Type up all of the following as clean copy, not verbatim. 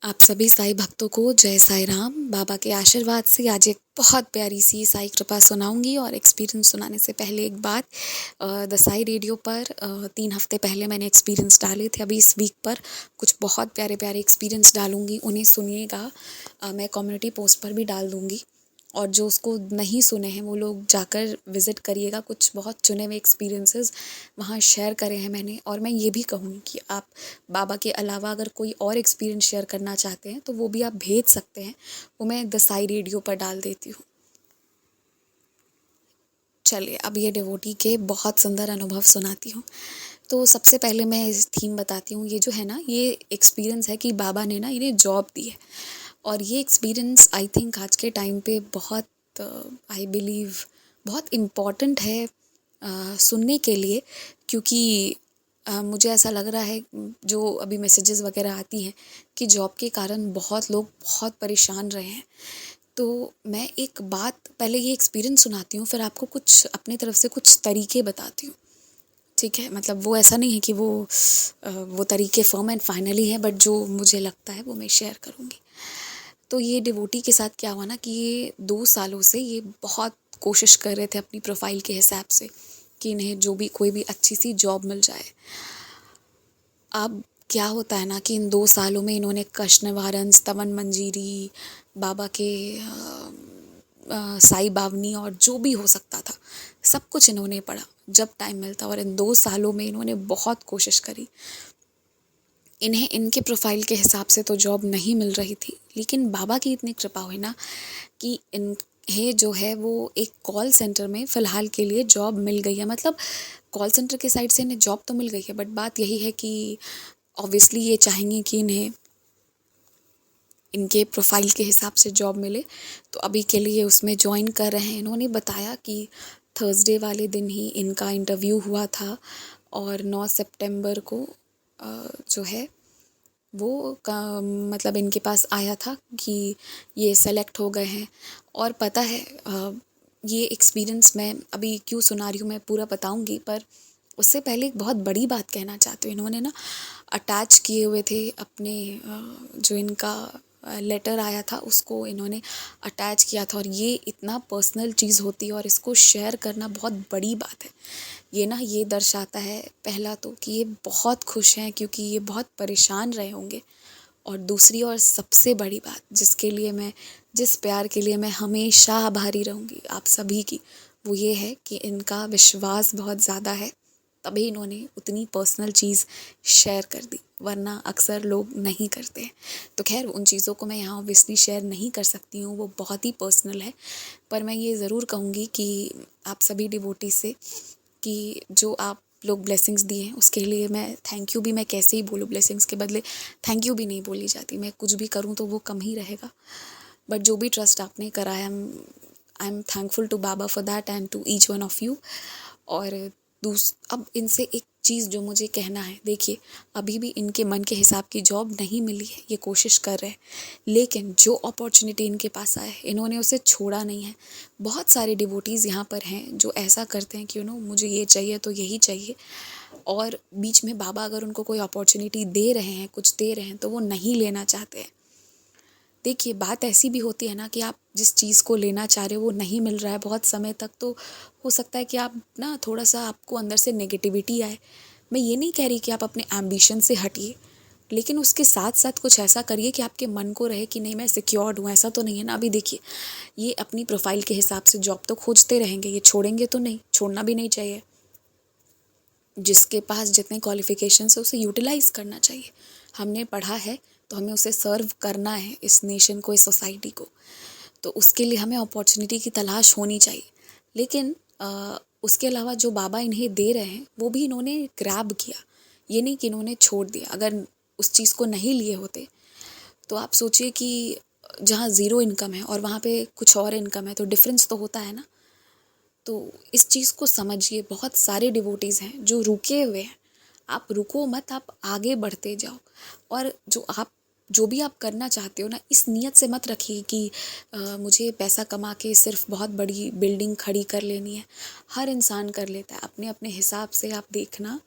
आप सभी साईं भक्तों को जय साईं राम। बाबा के आशीर्वाद से आज एक बहुत प्यारी सी साईं कृपा सुनाऊंगी। और एक्सपीरियंस सुनाने से पहले एक बात, द साईं रेडियो पर 3 हफ्ते पहले मैंने एक्सपीरियंस डाले थे। अभी इस वीक पर कुछ बहुत प्यारे प्यारे एक्सपीरियंस डालूंगी, उन्हें सुनिएगा। मैं कम्युनिटी पोस्ट पर भी डाल दूंगी, और जो उसको नहीं सुने हैं वो लोग जाकर विज़िट करिएगा। कुछ बहुत चुने हुए एक्सपीरियंसेस वहाँ शेयर करे हैं मैंने। और मैं ये भी कहूँगी कि आप बाबा के अलावा अगर कोई और एक्सपीरियंस शेयर करना चाहते हैं तो वो भी आप भेज सकते हैं, वो मैं द साई रेडियो पर डाल देती हूँ। चलिए अब ये डिवोटी के बहुत सुंदर अनुभव सुनाती हूँ। तो सबसे पहले मैं इस थीम बताती हूँ। ये जो है ना, ये एक्सपीरियंस है कि बाबा ने ना इन्हें जॉब दी है। और ये एक्सपीरियंस आई थिंक आज के टाइम पे बहुत, आई बिलीव, बहुत इम्पॉर्टेंट है सुनने के लिए। क्योंकि मुझे ऐसा लग रहा है, जो अभी मैसेजेस वगैरह आती हैं कि जॉब के कारण बहुत लोग बहुत परेशान रहे हैं। तो मैं एक बात, पहले ये एक्सपीरियंस सुनाती हूँ, फिर आपको कुछ अपनी तरफ से कुछ तरीके बताती हूँ। ठीक है, मतलब वो ऐसा नहीं है कि वो तरीके फर्म एंड फाइनली हैं, बट जो मुझे लगता है वो मैं शेयर करूँगी। तो ये डिवोटी के साथ क्या हुआ ना, कि ये 2 सालों से ये बहुत कोशिश कर रहे थे अपनी प्रोफाइल के हिसाब से कि इन्हें जो भी कोई भी अच्छी सी जॉब मिल जाए। अब क्या होता है ना कि इन 2 सालों में इन्होंने कष्ट निवारण, स्तवन मंजीरी, बाबा के साई बावनी और जो भी हो सकता था सब कुछ इन्होंने पढ़ा जब टाइम मिलता। और इन 2 सालों में इन्होंने बहुत कोशिश करी। इन्हें इनके प्रोफाइल के हिसाब से तो जॉब नहीं मिल रही थी, लेकिन बाबा की इतनी कृपा हुई ना कि इन्हें जो है वो एक कॉल सेंटर में फ़िलहाल के लिए जॉब मिल गई है। मतलब कॉल सेंटर के साइड से इन्हें जॉब तो मिल गई है, बट बात यही है कि ऑब्वियसली ये चाहेंगे कि इन्हें इनके प्रोफाइल के हिसाब से जॉब मिले। तो अभी के लिए उसमें ज्वाइन कर रहे हैं। इन्होंने बताया कि थर्सडे वाले दिन ही इनका इंटरव्यू हुआ था, और 9 सितंबर को जो है वो मतलब इनके पास आया था कि ये सेलेक्ट हो गए हैं। और पता है, ये एक्सपीरियंस मैं अभी क्यों सुना रही हूँ, मैं पूरा बताऊँगी, पर उससे पहले एक बहुत बड़ी बात कहना चाहती हूँ। इन्होंने ना अटैच किए हुए थे अपने जो इनका लेटर आया था उसको इन्होंने अटैच किया था। और ये इतना पर्सनल चीज़ होती है और इसको शेयर करना बहुत बड़ी बात है। ये ना, ये दर्शाता है पहला तो कि ये बहुत खुश हैं क्योंकि ये बहुत परेशान रहे होंगे। और दूसरी और सबसे बड़ी बात, जिस प्यार के लिए मैं हमेशा आभारी रहूँगी आप सभी की, वो ये है कि इनका विश्वास बहुत ज़्यादा है, तभी इन्होंने उतनी पर्सनल चीज़ शेयर कर दी, वरना अक्सर लोग नहीं करते हैं। तो खैर, उन चीज़ों को मैं यहाँ ऑब्वियसली शेयर नहीं कर सकती हूँ, वो बहुत ही पर्सनल है। पर मैं ये ज़रूर कहूँगी कि आप सभी डिवोटी से कि जो आप लोग ब्लेसिंग्स दिए हैं उसके लिए मैं थैंक यू भी, मैं कैसे ही बोलूँ, ब्लेसिंग्स के बदले थैंक यू भी नहीं बोली जाती। मैं कुछ भी करूँ तो वो कम ही रहेगा, बट जो भी ट्रस्ट आपने करा है, I am thankful to Baba for that and to each one of you. और अब इनसे एक चीज़ जो मुझे कहना है, देखिए अभी भी इनके मन के हिसाब की जॉब नहीं मिली है, ये कोशिश कर रहे हैं, लेकिन जो अपॉर्चुनिटी इनके पास आया है इन्होंने उसे छोड़ा नहीं है। बहुत सारे डिवोटीज़ यहाँ पर हैं जो ऐसा करते हैं कि मुझे ये चाहिए तो यही चाहिए, और बीच में बाबा अगर उनको कोई अपॉर्चुनिटी दे रहे हैं, कुछ दे रहे हैं, तो वो नहीं लेना चाहते हैं। देखिए, बात ऐसी भी होती है ना कि आप जिस चीज़ को लेना चाह रहे हो वो नहीं मिल रहा है बहुत समय तक, तो हो सकता है कि आप ना थोड़ा-सा, आपको अंदर से नेगेटिविटी आए। मैं ये नहीं कह रही कि आप अपने एम्बिशन से हटिए, लेकिन उसके साथ-साथ कुछ ऐसा करिए कि आपके मन को रहे कि नहीं, मैं सिक्योर्ड हूँ। ऐसा तो नहीं है ना। अभी देखिए, ये अपनी प्रोफ़ाइल के हिसाब से जॉब तो खोजते रहेंगे, ये छोड़ेंगे तो नहीं, छोड़ना भी नहीं चाहिए। जिसके पास जितने क्वालिफ़िकेशंस है उसे यूटिलाइज़ करना चाहिए। हमने पढ़ा है तो हमें उसे सर्व करना है, इस नेशन को, इस सोसाइटी को। तो उसके लिए हमें अपॉर्चुनिटी की तलाश होनी चाहिए। लेकिन उसके अलावा जो बाबा इन्हें दे रहे हैं वो भी इन्होंने ग्रैब किया, ये नहीं कि इन्होंने छोड़ दिया। अगर उस चीज़ को नहीं लिए होते तो आप सोचिए कि जहाँ ज़ीरो इनकम है और वहाँ पे कुछ और इनकम है, तो डिफरेंस तो होता है ना। तो इस चीज़ को समझिए। बहुत सारे डिवोटीज़ हैं जो रुके हुए हैं, आप रुको मत, आप आगे बढ़ते जाओ। और जो भी आप करना चाहते हो ना, इस नियत से मत रखिए कि मुझे पैसा कमा के सिर्फ बहुत बड़ी बिल्डिंग खड़ी कर लेनी है। हर इंसान कर लेता है अपने अपने हिसाब से। आप देखना,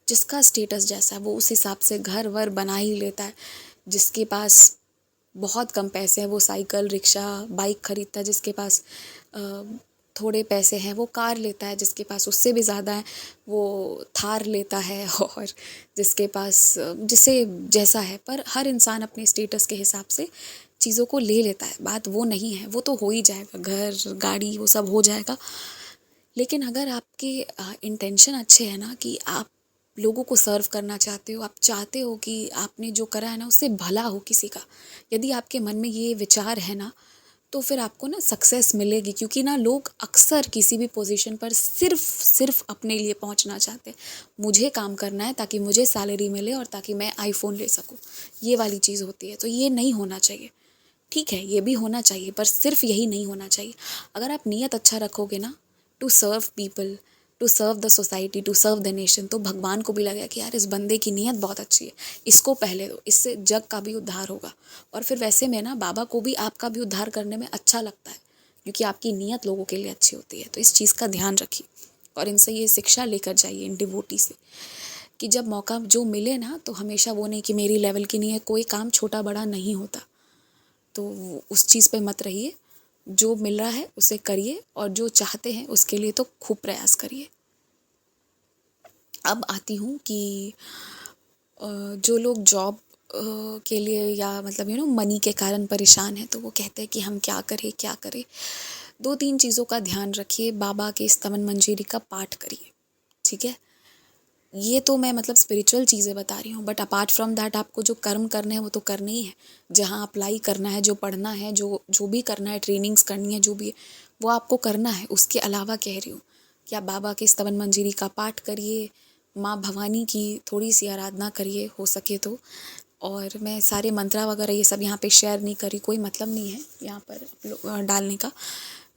जिसका स्टेटस जैसा है वो उस हिसाब से घर वर बना ही लेता है। जिसके पास बहुत कम पैसे हैं वो साइकिल रिक्शा बाइक खरीदता है, जिसके पास थोड़े पैसे हैं वो कार लेता है, जिसके पास उससे भी ज़्यादा है वो थार लेता है और जिसके पास जिसे जैसा है, पर हर इंसान अपने स्टेटस के हिसाब से चीज़ों को ले लेता है। बात वो नहीं है, वो तो हो ही जाएगा, घर गाड़ी वो सब हो जाएगा। लेकिन अगर आपके इंटेंशन अच्छे हैं ना, कि आप लोगों को सर्व करना चाहते हो, आप चाहते हो कि आपने जो करा है ना उससे भला हो किसी का, यदि आपके मन में ये विचार है ना, तो फिर आपको ना सक्सेस मिलेगी। क्योंकि ना लोग अक्सर किसी भी पोजीशन पर सिर्फ अपने लिए पहुंचना चाहते हैं। मुझे काम करना है ताकि मुझे सैलरी मिले और ताकि मैं आईफोन ले सकूं, ये वाली चीज़ होती है। तो ये नहीं होना चाहिए। ठीक है, ये भी होना चाहिए, पर सिर्फ यही नहीं होना चाहिए। अगर आप नियत अच्छा रखोगे ना, to serve people, to serve the society, to serve the nation, तो भगवान को भी लगेगा कि यार इस बंदे की नियत बहुत अच्छी है, इसको पहले दो, इससे जग का भी उद्धार होगा। और फिर वैसे में ना बाबा को भी आपका भी उद्धार करने में अच्छा लगता है, क्योंकि आपकी नियत लोगों के लिए अच्छी होती है। तो इस चीज़ का ध्यान रखिए और इनसे ये शिक्षा लेकर जाइए, इन डिवोटी से, कि जब मौका जो मिले ना, तो हमेशा वो नहीं कि मेरी लेवल की नहीं है, कोई काम छोटा बड़ा नहीं होता। तो उस चीज़ पे मत रहिए, जो मिल रहा है उसे करिए और जो चाहते हैं उसके लिए तो खूब प्रयास करिए। अब आती हूँ कि जो लोग जॉब के लिए या मतलब मनी के कारण परेशान हैं, तो वो कहते हैं कि हम क्या करें क्या करें। 2-3 चीज़ों का ध्यान रखिए। बाबा के स्तवन मंजरी का पाठ करिए, ठीक है। ये तो मैं मतलब स्पिरिचुअल चीज़ें बता रही हूँ, बट अपार्ट फ्रॉम दैट आपको जो कर्म करने हैं वो तो करने ही है। जहाँ अप्लाई करना है, जो पढ़ना है, जो जो भी करना है, ट्रेनिंग्स करनी है, जो भी है वो आपको करना है। उसके अलावा कह रही हूँ कि आप बाबा के स्तवन मंजरी का पाठ करिए, माँ भवानी की थोड़ी सी आराधना करिए हो सके तो। और मैं सारे मंत्रा वगैरह ये सब यहाँ पे शेयर नहीं करी, कोई मतलब नहीं है यहाँ पर डालने का।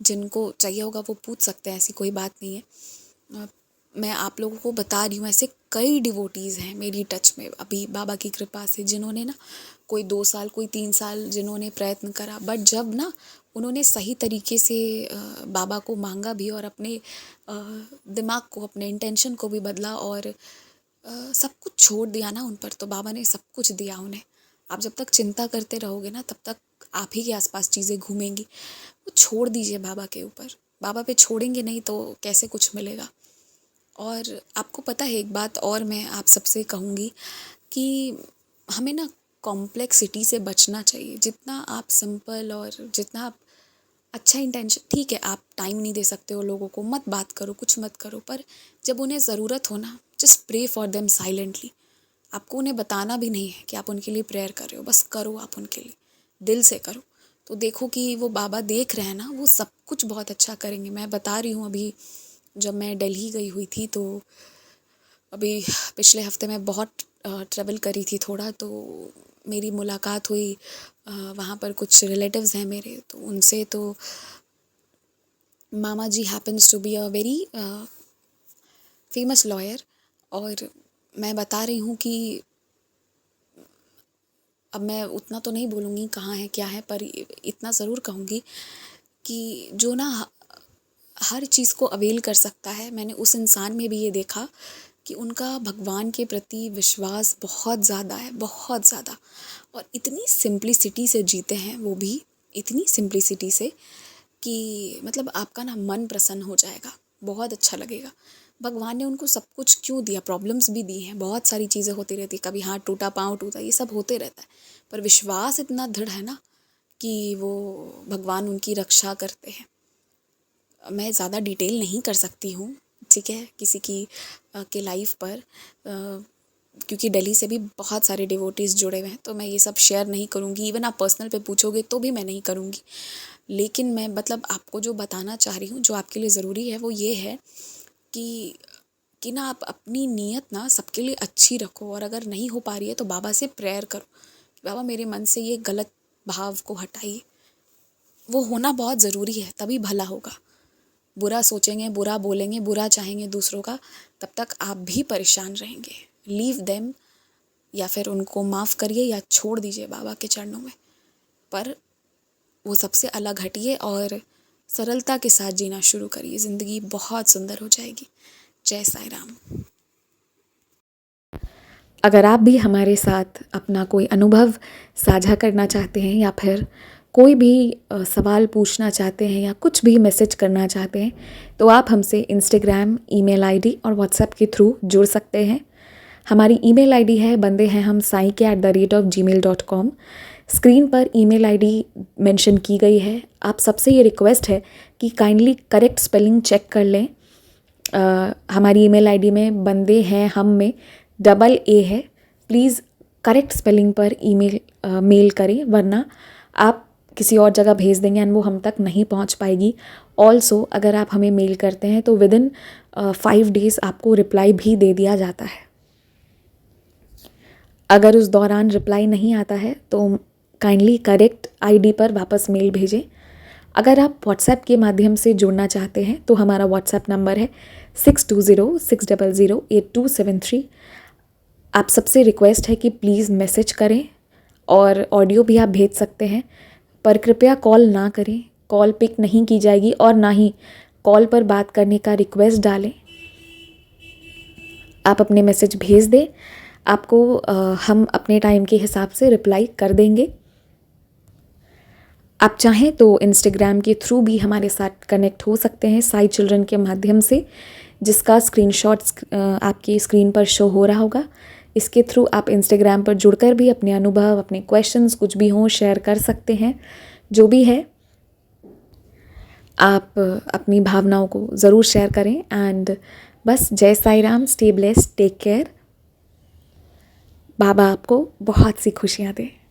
जिनको चाहिए होगा वो पूछ सकते हैं, ऐसी कोई बात नहीं है। मैं आप लोगों को बता रही हूँ, ऐसे कई डिवोटीज़ हैं मेरी टच में अभी बाबा की कृपा से, जिन्होंने ना कोई 2 साल कोई 3 साल जिन्होंने प्रयत्न करा, बट जब ना उन्होंने सही तरीके से बाबा को मांगा भी और अपने दिमाग को, अपने इंटेंशन को भी बदला और सब कुछ छोड़ दिया ना उन पर, तो बाबा ने सब कुछ दिया उन्हें। आप जब तक चिंता करते रहोगे ना, तब तक आप ही के आसपास चीज़ें घूमेंगी। वो छोड़ दीजिए बाबा के ऊपर। बाबा पे छोड़ेंगे नहीं तो कैसे कुछ मिलेगा। और आपको पता है एक बात और मैं आप सबसे कहूँगी कि हमें ना कॉम्प्लेक्सिटी से बचना चाहिए। जितना आप सिंपल और जितना आप अच्छा इंटेंशन, ठीक है आप टाइम नहीं दे सकते हो लोगों को, मत बात करो, कुछ मत करो, पर जब उन्हें ज़रूरत हो ना, just pray for them silently. आपको उन्हें बताना भी नहीं है कि आप उनके लिए प्रेयर कर रहे हो, बस करो आप उनके लिए, दिल से करो। तो देखो कि वो बाबा देख रहे हैं ना, वो सब कुछ बहुत अच्छा करेंगे। मैं बता रही हूँ, अभी जब मैं दिल्ली गई हुई थी, तो अभी पिछले हफ्ते मैं बहुत ट्रैवल करी थी थोड़ा, तो मेरी मुलाकात हुई वहाँ पर कुछ रिलेटिव्स हैं मेरे, तो उनसे तो मामा जी happens to be a very famous lawyer. और मैं बता रही हूँ कि अब मैं उतना तो नहीं बोलूँगी कहाँ है क्या है, पर इतना ज़रूर कहूँगी कि जो ना हर चीज़ को अवेल कर सकता है, मैंने उस इंसान में भी ये देखा कि उनका भगवान के प्रति विश्वास बहुत ज़्यादा है, बहुत ज़्यादा। और इतनी सिंप्लिसिटी से जीते हैं वो भी, इतनी सिंप्लिसिटी से कि मतलब आपका ना मन प्रसन्न हो जाएगा, बहुत अच्छा लगेगा। भगवान ने उनको सब कुछ क्यों दिया, प्रॉब्लम्स भी दी हैं, बहुत सारी चीज़ें होती रहती, कभी हाथ टूटा पाँव टूटा, ये सब होते रहता है, पर विश्वास इतना दृढ़ है ना कि वो भगवान उनकी रक्षा करते हैं। मैं ज़्यादा डिटेल नहीं कर सकती हूँ, ठीक है, किसी की के लाइफ पर, क्योंकि दिल्ली से भी बहुत सारे डिवोटीज़ जुड़े हुए हैं, तो मैं ये सब शेयर नहीं करूँगी। इवन आप पर्सनल पे पूछोगे तो भी मैं नहीं करूँगी। लेकिन मैं मतलब आपको जो बताना चाह रही हूँ, जो आपके लिए ज़रूरी है, वो ये है कि ना आप अपनी नीयत ना सबके लिए अच्छी रखो, और अगर नहीं हो पा रही है तो बाबा से प्रेयर करो कि बाबा मेरे मन से ये गलत भाव को हटाइए। वो होना बहुत ज़रूरी है, तभी भला होगा। बुरा सोचेंगे, बुरा बोलेंगे, बुरा चाहेंगे दूसरों का, तब तक आप भी परेशान रहेंगे। लीव देम, या फिर उनको माफ़ करिए या छोड़ दीजिए बाबा के चरणों में। पर वो सबसे अलग हटिए और सरलता के साथ जीना शुरू करिए, ज़िंदगी बहुत सुंदर हो जाएगी। जय साईं राम। अगर आप भी हमारे साथ अपना कोई अनुभव साझा करना चाहते हैं या फिर कोई भी सवाल पूछना चाहते हैं या कुछ भी मैसेज करना चाहते हैं तो आप हमसे इंस्टाग्राम, ईमेल आईडी और व्हाट्सएप के थ्रू जुड़ सकते हैं। हमारी ईमेल आईडी है bandehaihamsaike@gmail.com। स्क्रीन पर ईमेल आईडी मेंशन की गई है। आप सबसे ये रिक्वेस्ट है कि काइंडली करेक्ट स्पेलिंग चेक कर लें। हमारी ईमेल आईडी में बंदे हैं हम में डबल ए है। प्लीज़ करेक्ट स्पेलिंग पर मेल करें, वरना आप किसी और जगह भेज देंगे एंड वो हम तक नहीं पहुंच पाएगी। ऑल्सो अगर आप हमें मेल करते हैं तो विदिन 5 डेज़ आपको रिप्लाई भी दे दिया जाता है। अगर उस दौरान रिप्लाई नहीं आता है तो काइंडली करेक्ट आईडी पर वापस मेल भेजें। अगर आप व्हाट्सएप के माध्यम से जुड़ना चाहते हैं तो हमारा व्हाट्सएप नंबर है 6206008273। आप सबसे रिक्वेस्ट है कि प्लीज़ मैसेज करें और ऑडियो भी आप भेज सकते हैं, पर कृपया कॉल ना करें। कॉल पिक नहीं की जाएगी और ना ही कॉल पर बात करने का रिक्वेस्ट डालें। आप अपने मैसेज भेज दें, आपको हम अपने टाइम के हिसाब से रिप्लाई कर देंगे। आप चाहें तो इंस्टाग्राम के थ्रू भी हमारे साथ कनेक्ट हो सकते हैं साई चिल्ड्रन के माध्यम से, जिसका स्क्रीनशॉट्स आपकी स्क्रीन पर शो हो रहा होगा। इसके थ्रू आप इंस्टाग्राम पर जुड़कर भी अपने अनुभव, अपने क्वेश्चंस कुछ भी हों शेयर कर सकते हैं। जो भी है आप अपनी भावनाओं को ज़रूर शेयर करें। एंड बस जय Sai Ram, stay blessed, take care. बाबा आपको बहुत सी खुशियाँ दें।